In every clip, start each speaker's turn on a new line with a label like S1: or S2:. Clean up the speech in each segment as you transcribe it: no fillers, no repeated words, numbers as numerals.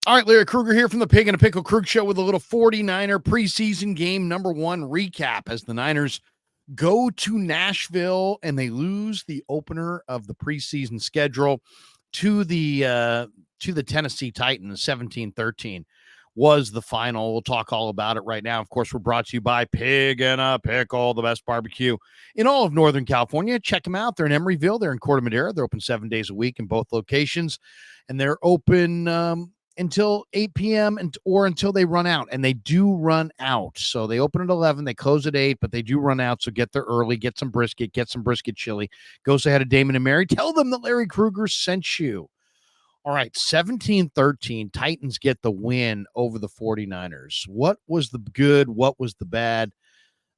S1: All right, Larry Krueger here from the Pig and a Pickle Krug Show with a little 49er preseason game number 1 recap as the Niners go to Nashville and they lose the opener of the preseason schedule to the Tennessee Titans. 17-13 was the final. We'll talk all about it right now. Of course, we're brought to you by Pig and a Pickle, the best barbecue in all of Northern California. Check them out. They're in Emeryville. They're in Corte Madera. They're open 7 days a week in both locations, and they're open until 8 p.m. or until they run out, and they do run out. So they open at 11, they close at 8, but they do run out, so get there early, get some brisket chili. Go say hi to Damon and Mary. Tell them that Larry Krueger sent you. All right, 17-13, Titans get the win over the 49ers. What was the good? What was the bad?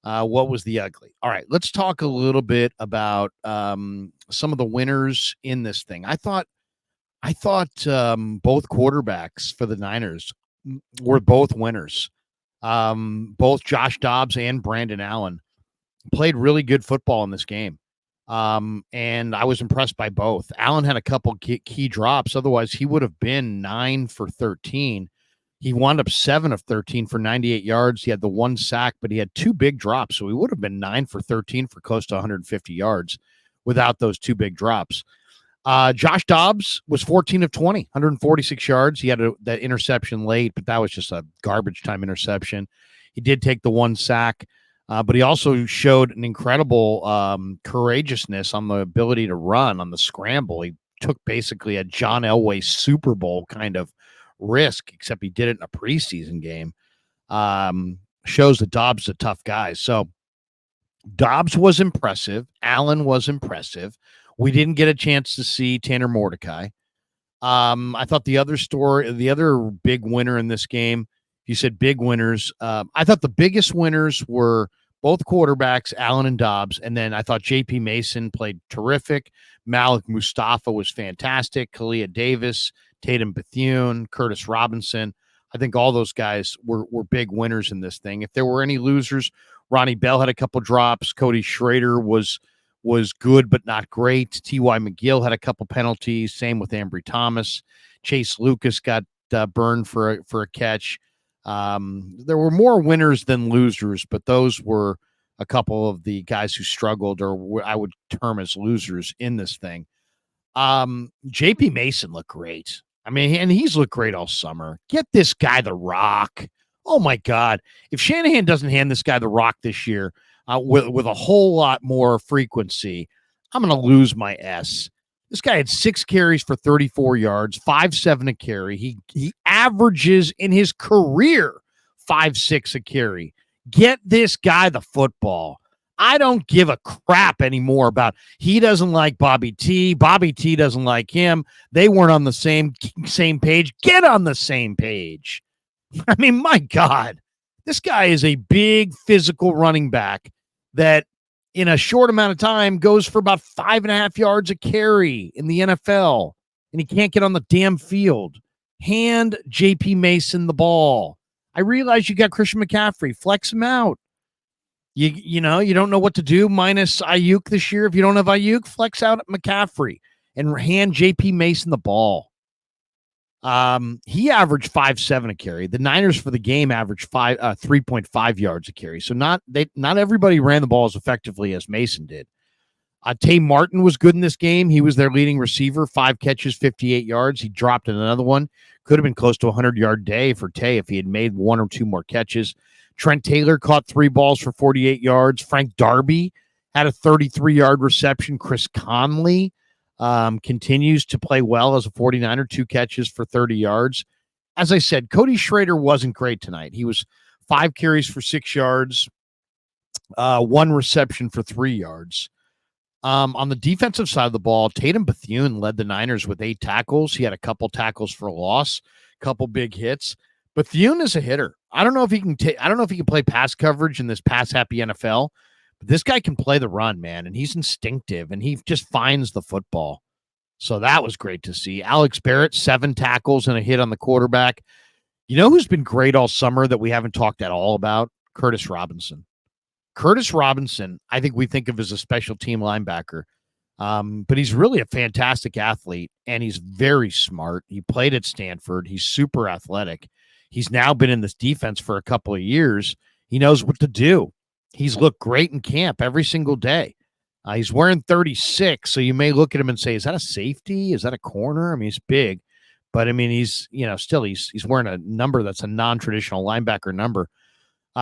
S1: What was the ugly? All right, let's talk a little bit about some of the winners in this thing. I thought both quarterbacks for the Niners were both winners. Both Josh Dobbs and Brandon Allen played really good football in this game. And I was impressed by both. Allen had a couple key drops. Otherwise, he would have been 9 for 13. He wound up 7 of 13 for 98 yards. He had the 1 sack, but he had 2 big drops. So he would have been 9 for 13 for close to 150 yards without those 2 big drops. Josh Dobbs was 14 of 20, 146 yards. He had that interception late, but that was just a garbage time interception. He did take the 1 sack, but he also showed an incredible courageousness on the ability to run on the scramble. He took basically a John Elway Super Bowl kind of risk, except he did it in a preseason game. Shows that Dobbs is a tough guy. So Dobbs was impressive. Allen was impressive. We didn't get a chance to see Tanner Mordecai. I thought the other big winner in this game, you said big winners. I thought the biggest winners were both quarterbacks, Allen and Dobbs. And then I thought J.P. Mason played terrific. Malik Mustafa was fantastic. Kalia Davis, Tatum Bethune, Curtis Robinson. I think all those guys were big winners in this thing. If there were any losers, Ronnie Bell had a couple drops. Cody Schrader was good but not great. T.Y. McGill had a couple penalties. Same with Ambry Thomas. Chase Lucas got burned for a catch. There were more winners than losers, but those were a couple of the guys who struggled, or I would term as losers in this thing. J.P. Mason looked great. I mean, and he's looked great all summer. Get this guy the rock. Oh, my God. If Shanahan doesn't hand this guy the rock this year, with a whole lot more frequency, I'm going to lose my S. This guy had 6 carries for 34 yards, 5.7 a carry. He averages in his career 5.6 a carry. Get this guy the football. I don't give a crap anymore about he doesn't like Bobby T. Bobby T doesn't like him. They weren't on the same page. Get on the same page. I mean, my God, this guy is a big physical running back that in a short amount of time goes for about 5.5 yards a carry in the NFL, and he can't get on the damn field. Hand J.P. Mason the ball. I realize you got Christian McCaffrey. Flex him out. You know, you don't know what to do minus Ayuk this year. If you don't have Ayuk, flex out at McCaffrey and hand J.P. Mason the ball. He averaged 5.7 a carry. The Niners for the game averaged 3.5 yards a carry. So not everybody ran the ball as effectively as Mason did. Tay Martin was good in this game. He was their leading receiver, 5 catches, 58 yards. He dropped in another one. Could have been close to a 100-yard day for Tay if he had made 1 or 2 more catches. Trent Taylor caught 3 balls for 48 yards. Frank Darby had a 33-yard reception. Chris Conley continues to play well as a 49er, 2 catches for 30 yards. As I said, Cody Schrader wasn't great tonight. He was 5 carries for 6 yards, 1 reception for 3 yards. On the defensive side of the ball, Tatum Bethune led the Niners with 8 tackles. He had a couple tackles for a loss, a couple big hits. Bethune is a hitter. I don't know if he can play pass coverage in this pass-happy NFL, but this guy can play the run, man, and he's instinctive, and he just finds the football. So that was great to see. Alex Barrett, 7 tackles and a hit on the quarterback. You know who's been great all summer that we haven't talked at all about? Curtis Robinson. Curtis Robinson, I think we think of as a special team linebacker. But he's really a fantastic athlete, and he's very smart. He played at Stanford. He's super athletic. He's now been in this defense for a couple of years. He knows what to do. He's looked great in camp every single day. He's wearing 36, so you may look at him and say, "Is that a safety? Is that a corner?" I mean, he's big, but I mean, he's still he's wearing a number that's a non-traditional linebacker number.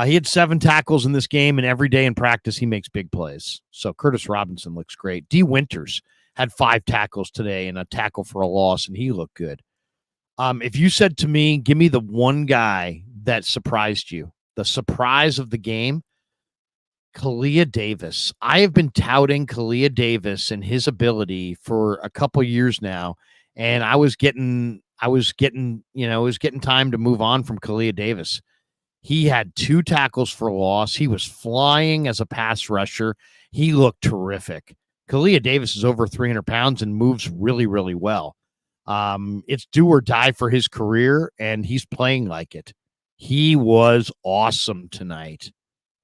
S1: He had 7 tackles in this game, and every day in practice, he makes big plays. So Curtis Robinson looks great. D. Winters had 5 tackles today and a tackle for a loss, and he looked good. If you said to me, give me the one guy that surprised you, the surprise of the game, Kalia Davis. I have been touting Kalia Davis and his ability for a couple years now, and it was getting time to move on from Kalia Davis. He had 2 tackles for loss. He was flying as a pass rusher. He looked terrific. Kalia Davis is over 300 pounds and moves really, really well. It's do or die for his career, and he's playing like it. He was awesome tonight.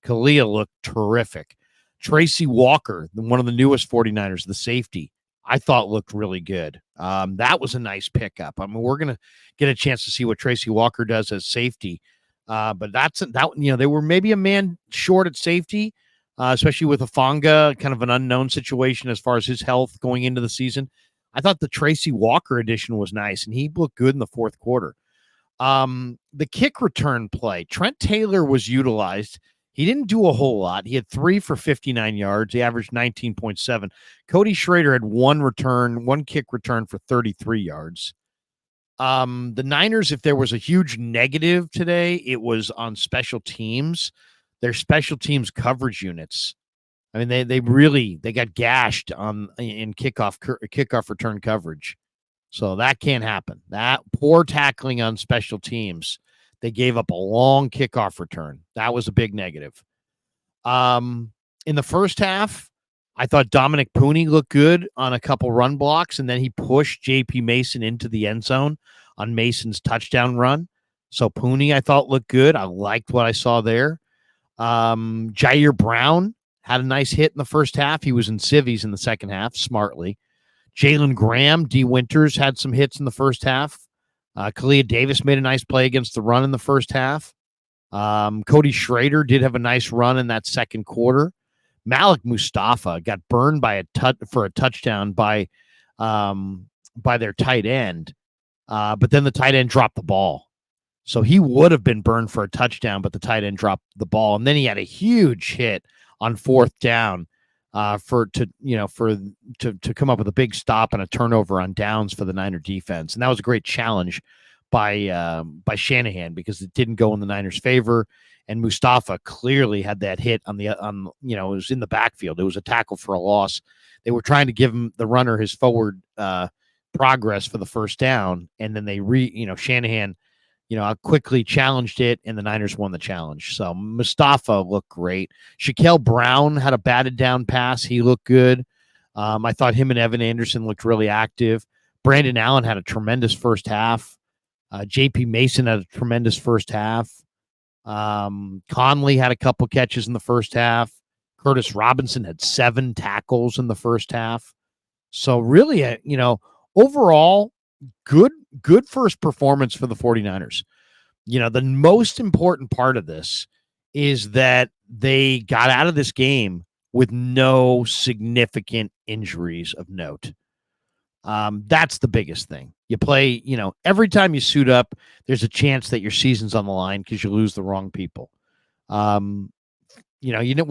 S1: Kalia looked terrific. Tracy Walker, one of the newest 49ers, the safety, I thought looked really good. That was a nice pickup. I mean, we're going to get a chance to see what Tracy Walker does as safety. But they were maybe a man short at safety, especially with Afanga, kind of an unknown situation as far as his health going into the season. I thought the Tracy Walker addition was nice, and he looked good in the fourth quarter. The kick return play, Trent Taylor was utilized. He didn't do a whole lot. He had 3 for 59 yards. He averaged 19.7. Cody Schrader had one kick return for 33 yards. The Niners, if there was a huge negative today, it was on special teams. Their special teams coverage units. I mean, they got gashed in kickoff return coverage. So that can't happen. That poor tackling on special teams. They gave up a long kickoff return. That was a big negative. In the first half, I thought Dominic Pooney looked good on a couple run blocks, and then he pushed J.P. Mason into the end zone on Mason's touchdown run. So Pooney, I thought, looked good. I liked what I saw there. Jair Brown had a nice hit in the first half. He was in civvies in the second half, smartly. Jalen Graham, D. Winters had some hits in the first half. Kalia Davis made a nice play against the run in the first half. Cody Schrader did have a nice run in that second quarter. Malik Mustafa got burned by for a touchdown by their tight end, but then the tight end dropped the ball. So he would have been burned for a touchdown, but the tight end dropped the ball, and then he had a huge hit on fourth down to come up with a big stop and a turnover on downs for the Niner defense, and that was a great challenge by Shanahan because it didn't go in the Niners' favor. And Mustafa clearly had that hit it was in the backfield. It was a tackle for a loss. They were trying to give him the runner his forward progress for the first down, and then Shanahan, quickly challenged it, and the Niners won the challenge. So Mustafa looked great. Shaquille Brown had a batted down pass. He looked good. I thought him and Evan Anderson looked really active. Brandon Allen had a tremendous first half. J.P. Mason had a tremendous first half. Conley had a couple catches in the first half. Curtis Robinson had 7 tackles in the first half. So really, overall, good first performance for the 49ers. The most important part of this is that they got out of this game with no significant injuries of note. That's the biggest thing. You play, every time you suit up, there's a chance that your season's on the line because you lose the wrong people. We'll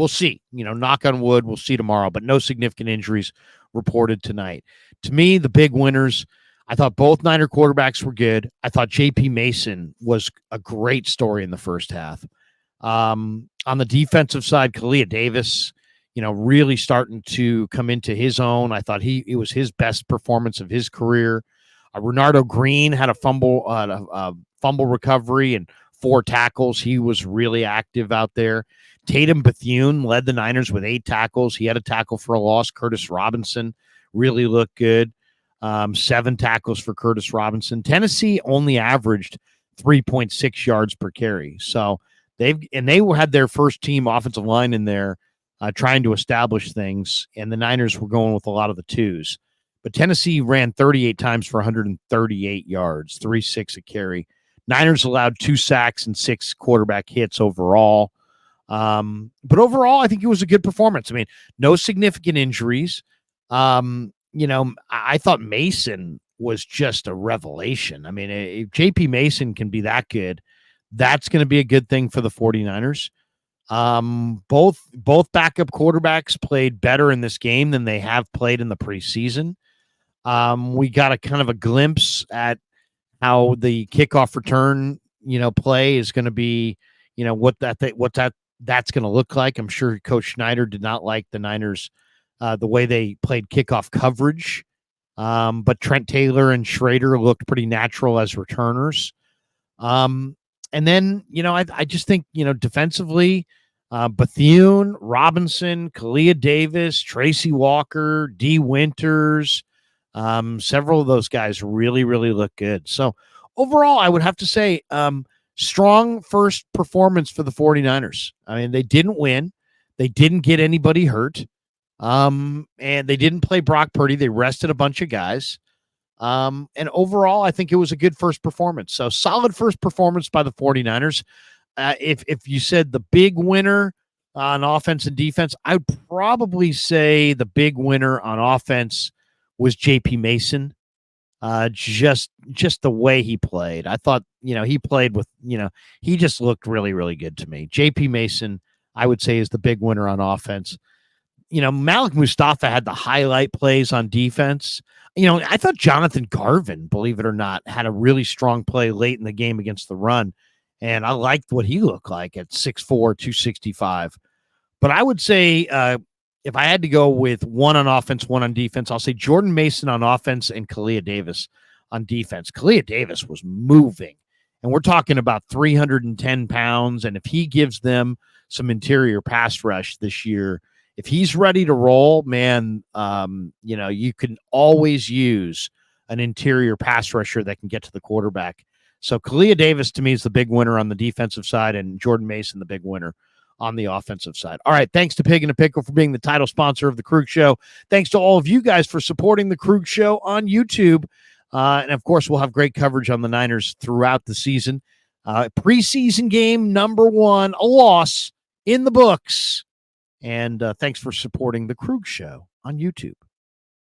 S1: see, knock on wood, we'll see tomorrow, but no significant injuries reported tonight. To me, the big winners, I thought both Niner quarterbacks were good. I thought J.P. Mason was a great story in the first half. On the defensive side, Kalia Davis, really starting to come into his own. I thought it was his best performance of his career. Renardo Green had a fumble recovery and 4 tackles. He was really active out there. Tatum Bethune led the Niners with 8 tackles. He had a tackle for a loss. Curtis Robinson really looked good. 7 tackles for Curtis Robinson. Tennessee only averaged 3.6 yards per carry. So they had their first team offensive line in there trying to establish things, and the Niners were going with a lot of the twos. But Tennessee ran 38 times for 138 yards, 3.6 a carry. Niners allowed 2 sacks and 6 quarterback hits overall. But overall, I think it was a good performance. I mean, no significant injuries. I thought Mason was just a revelation. I mean, if JP Mason can be that good, that's going to be a good thing for the 49ers. Both backup quarterbacks played better in this game than they have played in the preseason. We got a kind of a glimpse at how the kickoff return, play is going to be, that's going to look like. I'm sure Coach Schneider did not like the Niners, the way they played kickoff coverage. But Trent Taylor and Schrader looked pretty natural as returners. And then, I just think, defensively, Bethune, Robinson, Kalia Davis, Tracy Walker, D. Winters, several of those guys really, really look good. So overall, I would have to say strong first performance for the 49ers. I mean, they didn't win. They didn't get anybody hurt. And they didn't play Brock Purdy. They rested a bunch of guys. And overall, I think it was a good first performance. So solid first performance by the 49ers. If you said the big winner on offense and defense, I'd probably say the big winner on offense was JP Mason. Just the way he played. I thought, he played with, he just looked really, really good to me. JP Mason, I would say, is the big winner on offense. Malik Mustafa had the highlight plays on defense. I thought Jonathan Garvin, believe it or not, had a really strong play late in the game against the run. And I liked what he looked like at 6'4", 265. But I would say if I had to go with one on offense, one on defense, I'll say Jordan Mason on offense and Kalia Davis on defense. Kalia Davis was moving. And we're talking about 310 pounds. And if he gives them some interior pass rush this year, if he's ready to roll, man, you can always use an interior pass rusher that can get to the quarterback. So Kalia Davis, to me, is the big winner on the defensive side, and Jordan Mason, the big winner on the offensive side. All right, thanks to Pig and a Pickle for being the title sponsor of The Krug Show. Thanks to all of you guys for supporting The Krug Show on YouTube. And, of course, we'll have great coverage on the Niners throughout the season. Preseason game number 1, a loss in the books. And thanks for supporting The Krug Show on YouTube.